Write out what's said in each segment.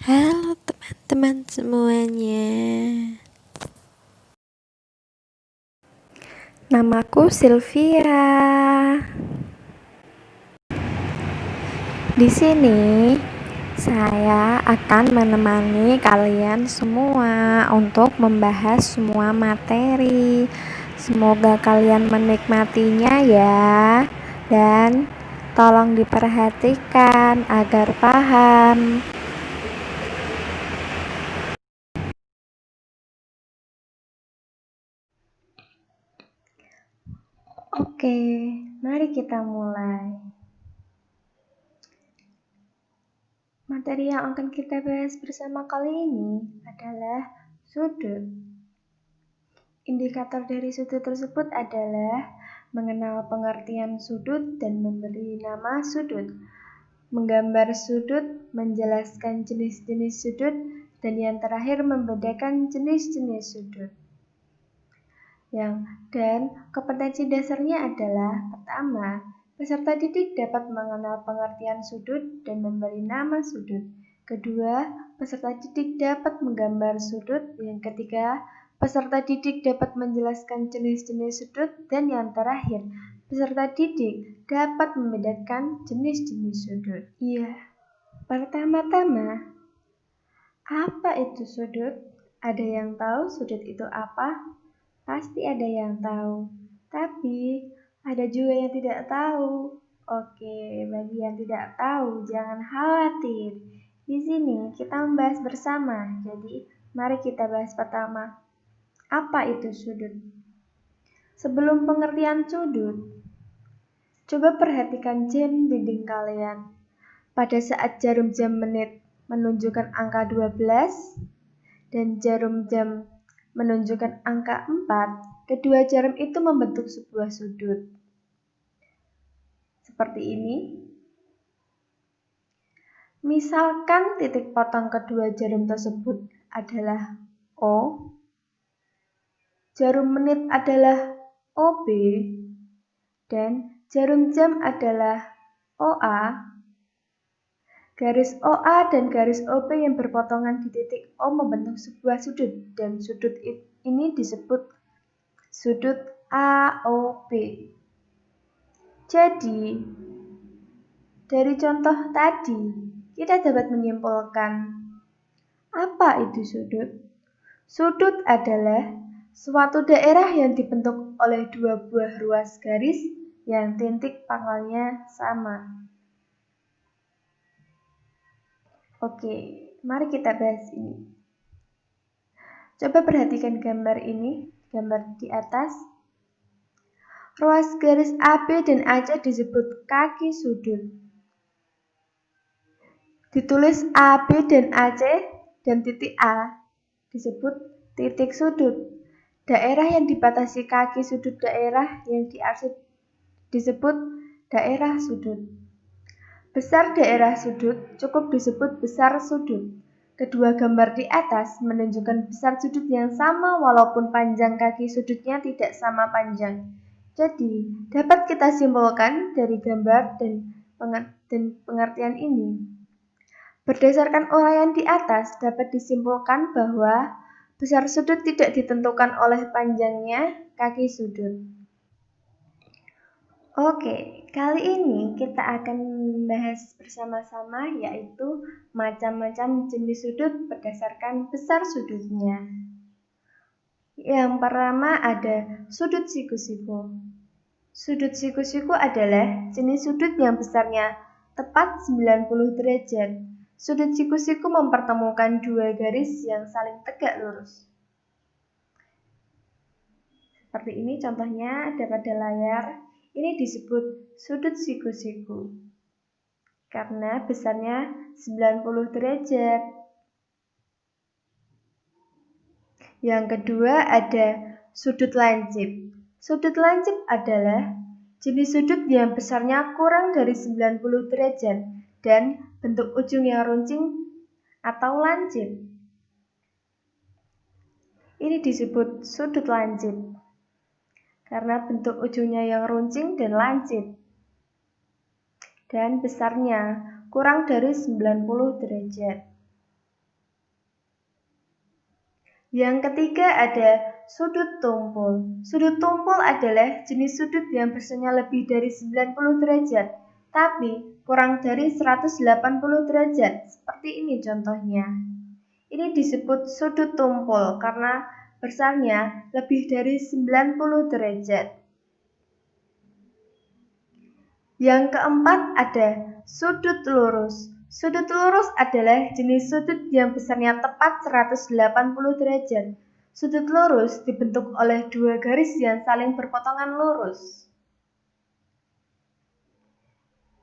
Halo teman-teman semuanya. Namaku Sylvia. Di sini saya akan menemani kalian semua untuk membahas semua materi. Semoga kalian menikmatinya ya. Dan tolong diperhatikan agar paham. Oke, mari kita mulai. Materi yang akan kita bahas bersama kali ini adalah sudut. Indikator dari sudut tersebut adalah mengenal pengertian sudut dan memberi nama sudut, menggambar sudut, menjelaskan jenis-jenis sudut, dan yang terakhir membedakan jenis-jenis sudut. Dan kompetensi dasarnya adalah pertama, peserta didik dapat mengenal pengertian sudut dan memberi nama sudut. Kedua, peserta didik dapat menggambar sudut. Yang ketiga, peserta didik dapat menjelaskan jenis-jenis sudut. Dan yang terakhir, peserta didik dapat membedakan jenis-jenis sudut. Pertama-tama, apa itu sudut? Ada yang tahu sudut itu apa? Pasti ada yang tahu, tapi ada juga yang tidak tahu. Oke, bagi yang tidak tahu, jangan khawatir. Di sini kita membahas bersama, jadi mari kita bahas pertama. Apa itu sudut? Sebelum pengertian sudut, coba perhatikan jam dinding kalian. Pada saat jarum jam menit menunjukkan angka 12 dan jarum jam menunjukkan angka 4, kedua jarum itu membentuk sebuah sudut. Seperti ini. Misalkan titik potong kedua jarum tersebut adalah O, jarum menit adalah OB, dan jarum jam adalah OA. Garis OA dan garis OB yang berpotongan di titik O membentuk sebuah sudut, dan sudut ini disebut sudut AOB. Jadi, dari contoh tadi, kita dapat menyimpulkan apa itu sudut. Sudut adalah suatu daerah yang dibentuk oleh dua buah ruas garis yang titik pangkalnya sama. Oke, mari kita bahas ini. Coba perhatikan gambar ini, gambar di atas. Ruas garis AB dan AC disebut kaki sudut. Ditulis AB dan AC dan titik A disebut titik sudut. Daerah yang dibatasi kaki sudut daerah yang diarsip disebut daerah sudut. Besar daerah sudut cukup disebut besar sudut. Kedua gambar di atas menunjukkan besar sudut yang sama walaupun panjang kaki sudutnya tidak sama panjang. Jadi, dapat kita simpulkan dari gambar dan pengertian ini. Berdasarkan uraian di atas, dapat disimpulkan bahwa besar sudut tidak ditentukan oleh panjangnya kaki sudut. Oke, kali ini kita akan membahas bersama-sama yaitu macam-macam jenis sudut berdasarkan besar sudutnya. Yang pertama ada sudut siku-siku. Sudut siku-siku adalah jenis sudut yang besarnya tepat 90 derajat. Sudut siku-siku mempertemukan dua garis yang saling tegak lurus. Seperti ini contohnya ada pada layar. Ini disebut sudut siku-siku karena besarnya 90 derajat. Yang kedua ada sudut lancip. Sudut lancip adalah jenis sudut yang besarnya kurang dari 90 derajat dan bentuk ujung yang runcing atau lancip. Ini disebut sudut lancip karena bentuk ujungnya yang runcing dan lancip dan besarnya kurang dari 90 derajat. Yang ketiga ada sudut tumpul. Sudut tumpul adalah jenis sudut yang besarnya lebih dari 90 derajat, tapi kurang dari 180 derajat. Seperti ini contohnya. Ini disebut sudut tumpul karena besarnya lebih dari 90 derajat. Yang keempat ada sudut lurus. Sudut lurus adalah jenis sudut yang besarnya tepat 180 derajat. Sudut lurus dibentuk oleh dua garis yang saling berpotongan lurus.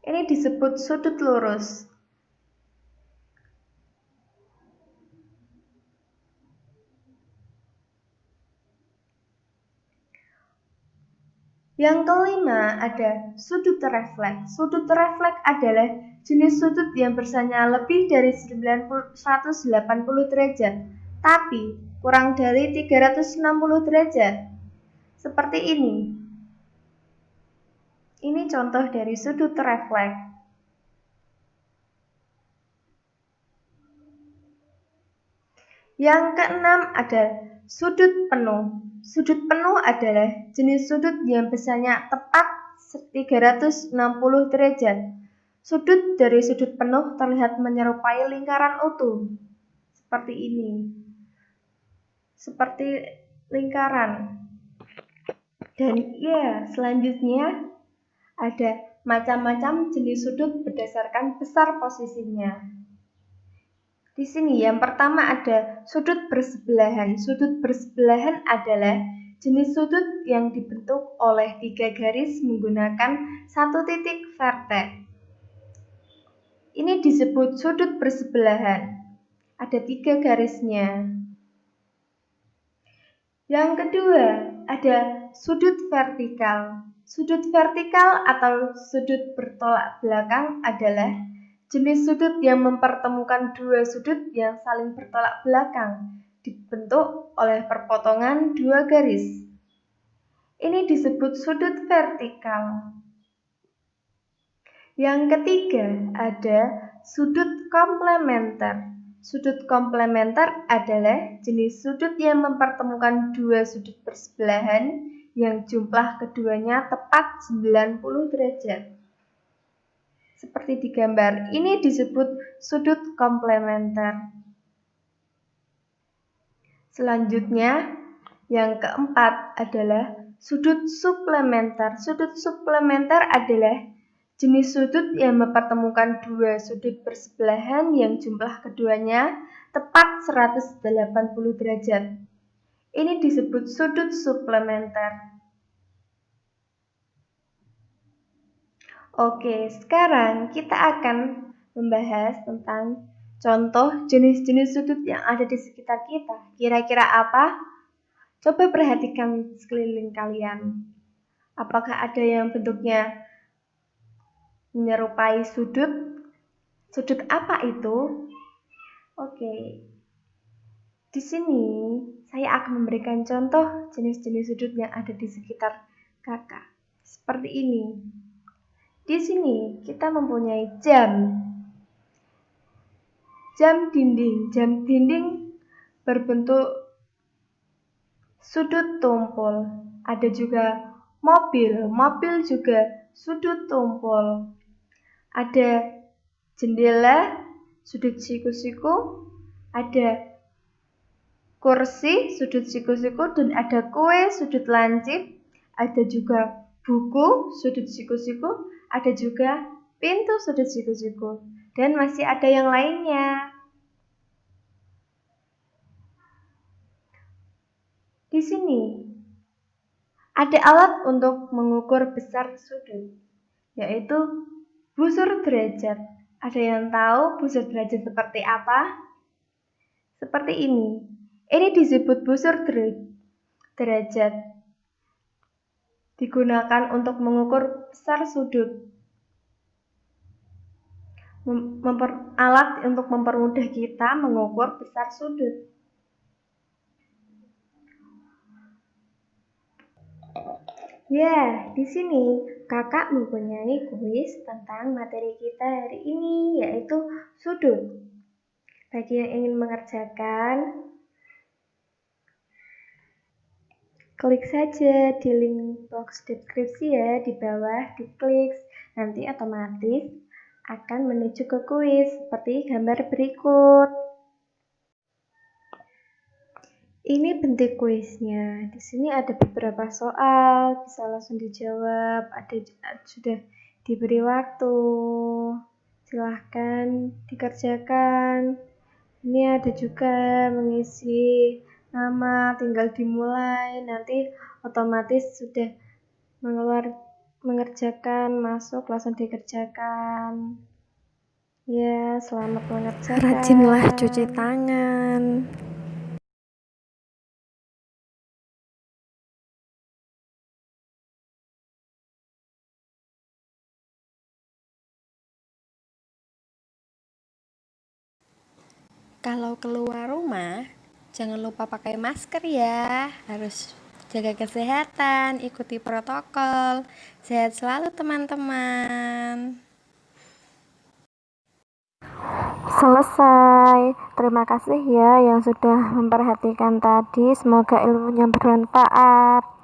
Ini disebut sudut lurus. Yang kelima ada sudut refleks. Sudut refleks adalah jenis sudut yang besarnya lebih dari 180 derajat, tapi kurang dari 360 derajat. Seperti ini. Ini contoh dari sudut refleks. Yang keenam ada sudut penuh. Sudut penuh adalah jenis sudut yang besarnya tepat 360 derajat. Sudut dari sudut penuh terlihat menyerupai lingkaran utuh. Seperti ini. Seperti lingkaran. Dan ya, selanjutnya ada macam-macam jenis sudut berdasarkan besar posisinya. Di sini yang pertama ada sudut bersebelahan. Sudut bersebelahan adalah jenis sudut yang dibentuk oleh tiga garis menggunakan satu titik vertex. Ini disebut sudut bersebelahan. Ada tiga garisnya. Yang kedua ada sudut vertikal. Sudut vertikal atau sudut bertolak belakang adalah jenis sudut yang mempertemukan dua sudut yang saling bertolak belakang, dibentuk oleh perpotongan dua garis. Ini disebut sudut vertikal. Yang ketiga ada sudut komplementer. Sudut komplementer adalah jenis sudut yang mempertemukan dua sudut bersebelahan yang jumlah keduanya tepat 90 derajat. Seperti di gambar, ini disebut sudut komplementer. Selanjutnya, yang keempat adalah sudut suplementer. Sudut suplementer adalah jenis sudut yang mempertemukan dua sudut bersebelahan yang jumlah keduanya tepat 180 derajat. Ini disebut sudut suplementer. Oke, sekarang kita akan membahas tentang contoh jenis-jenis sudut yang ada di sekitar kita. Kira-kira apa? Coba perhatikan sekeliling kalian. Apakah ada yang bentuknya menyerupai sudut? Sudut apa itu? Oke. Di sini saya akan memberikan contoh jenis-jenis sudut yang ada di sekitar kakak. Seperti ini. Di sini kita mempunyai jam. Jam dinding. Jam dinding berbentuk sudut tumpul. Ada juga mobil. Mobil juga sudut tumpul. Ada jendela, sudut siku-siku. Ada kursi, sudut siku-siku. Dan ada kue, sudut lancip. Ada juga buku, sudut siku-siku. Ada juga pintu, sudut siku-siku. Dan masih ada yang lainnya. Di sini ada alat untuk mengukur besar sudut, yaitu busur derajat. Ada yang tahu busur derajat seperti apa? Seperti ini. Ini disebut busur derajat. Digunakan untuk mengukur besar sudut. Alat untuk mempermudah kita mengukur besar sudut. Ya, di sini kakak mempunyai kuis tentang materi kita hari ini, yaitu sudut. Bagi yang ingin mengerjakan, Klik saja di link box deskripsi ya di bawah, diklik. Nanti otomatis akan menuju ke kuis seperti gambar berikut. Ini bentuk kuisnya. Di sini ada beberapa soal, bisa langsung dijawab. Sudah diberi waktu. Silahkan dikerjakan. Ini ada juga mengisi nama, tinggal dimulai. Nanti otomatis sudah mengerjakan, masuk langsung dikerjakan. Ya, selamat mengerjakan. Rajinlah cuci tangan. Kalau keluar rumah, jangan lupa pakai masker ya. Harus jaga kesehatan, ikuti protokol. Sehat selalu teman-teman. Selesai. Terima kasih ya yang sudah memperhatikan tadi. Semoga ilmunya bermanfaat.